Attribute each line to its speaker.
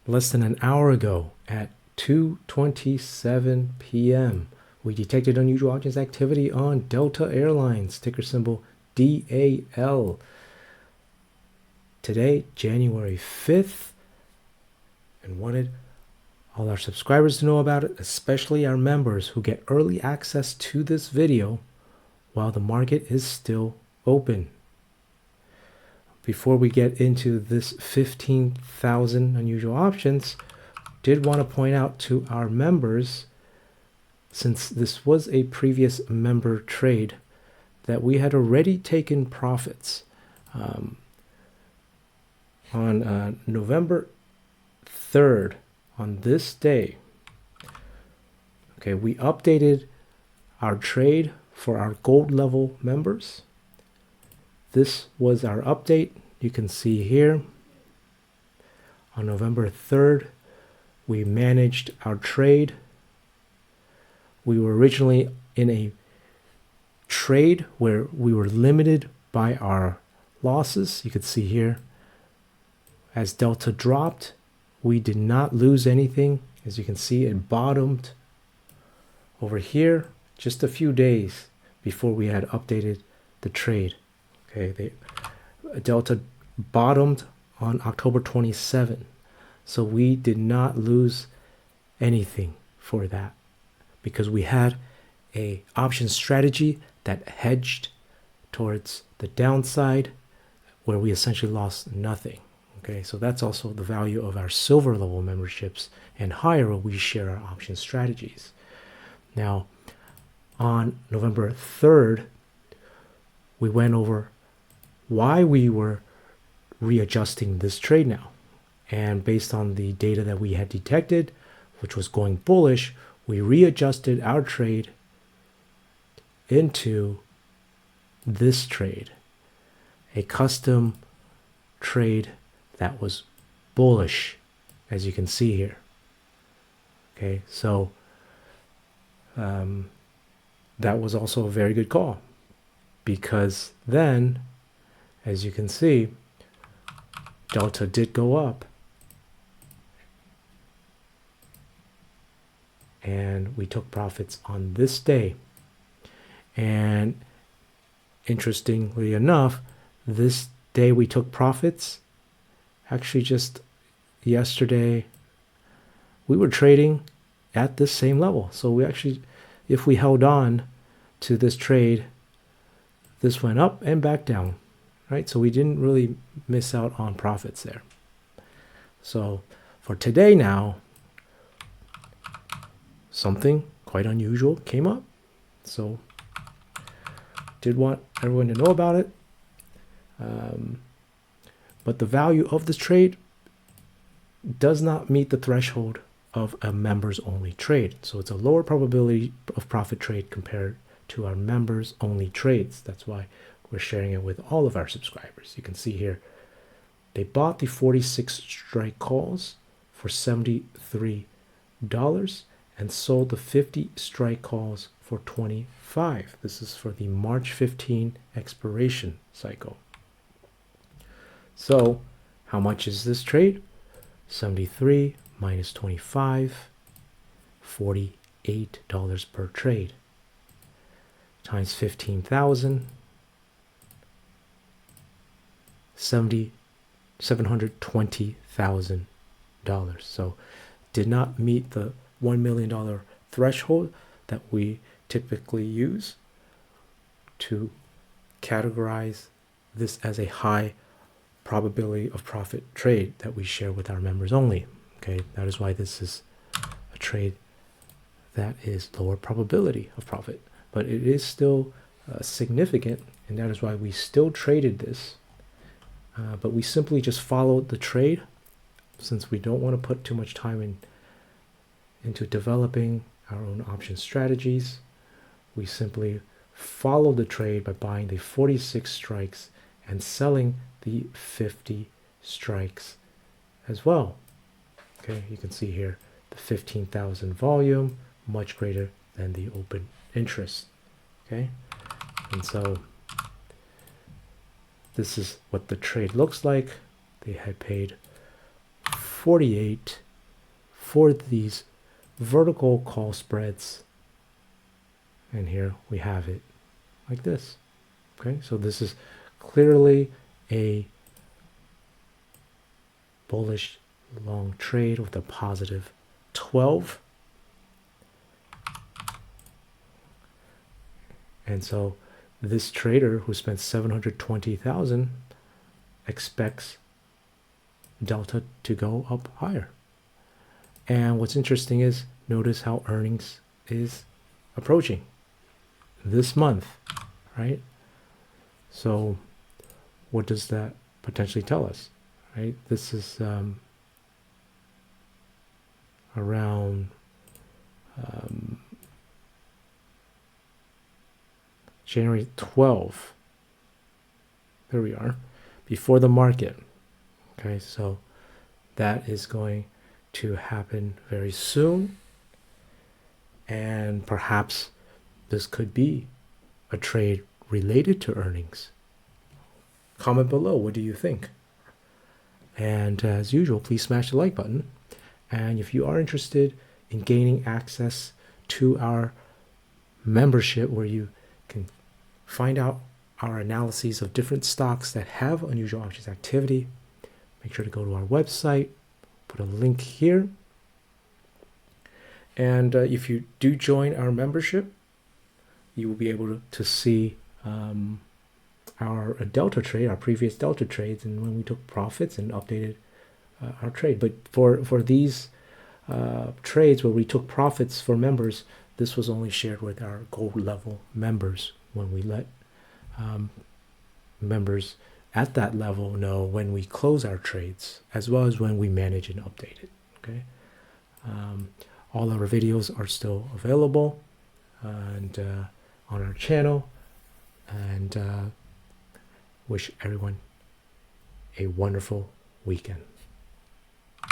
Speaker 1: less than an hour ago at 2:27 p.m. we detected unusual options activity on Delta Airlines, ticker symbol DAL. Today, January 5th, and wanted all our subscribers to know about it, especially our members who get early access to this video while the market is still open. Before we get into this 15,000 unusual options, did want to point out to our members, since this was a previous member trade, that we had already taken profits on November 3rd, on this day. Okay, we updated our trade for our gold level members. This was our update. You can see here on November 3rd, we managed our trade. We were originally in a trade where we were limited by our losses. You could see here, as Delta dropped, we did not lose anything. As you can see, it bottomed over here just a few days before we had updated the trade. Okay, Delta bottomed on October 27. So we did not lose anything for that because we had a option strategy that hedged towards the downside where we essentially lost nothing. Okay, so that's also the value of our silver level memberships, and higher where we share our option strategies. Now, on November 3rd, we went over why we were readjusting this trade now. And based on the data that we had detected, which was going bullish, we readjusted our trade into this trade, a custom trade that was bullish, as you can see here. Okay, so that was also a very good call, because then, as you can see, Delta did go up, and we took profits on this day. And interestingly enough, this day we took profits. Actually, just yesterday, we were trading at this same level. So we actually, if we held on to this trade, this went up and back down, right? So we didn't really miss out on profits there. So for today now, something quite unusual came up. So did want everyone to know about it. But the value of this trade does not meet the threshold of a members only trade. So it's a lower probability of profit trade compared to our members only trades. That's why we're sharing it with all of our subscribers. You can see here, they bought the 46 strike calls for $73 and sold the 50 strike calls for $25. This is for the March 15 expiration cycle. So how much is this trade? 73 minus 25, $48 per trade, times 15,000, $720,000. So did not meet the $1 million threshold that we typically use to categorize this as a high probability of profit trade that we share with our members only. Okay, that is why this is a trade that is lower probability of profit, but it is still significant, and that is why we still traded this. But we simply just followed the trade, since we don't want to put too much time into developing our own option strategies. We simply followed the trade by buying the 46 strikes and selling the 50 strikes as well. Okay, you can see here the 15,000 volume, much greater than the open interest. Okay, and so this is what the trade looks like. They had paid 48 for these vertical call spreads. And here we have it like this. Okay, so this is clearly a bullish long trade with a positive 12. And so this trader who spent 720,000 expects delta to go up higher. And what's interesting is notice how earnings is approaching this month, right? So what does that potentially tell us, right? This is around January 12th. There we are, before the market. Okay, so that is going to happen very soon. And perhaps this could be a trade related to earnings. Comment below, what do you think? And as usual, please smash the like button. And if you are interested in gaining access to our membership, where you can find out our analyses of different stocks that have unusual options activity, make sure to go to our website, put a link here. And if you do join our membership, you will be able to see our delta trade, our previous delta trades, and when we took profits and updated our trade. But for these trades where we took profits for members, this was only shared with our gold level members when we let members at that level know when we close our trades, as well as when we manage and update it. Okay. All our videos are still available and on our channel, and wish everyone a wonderful weekend.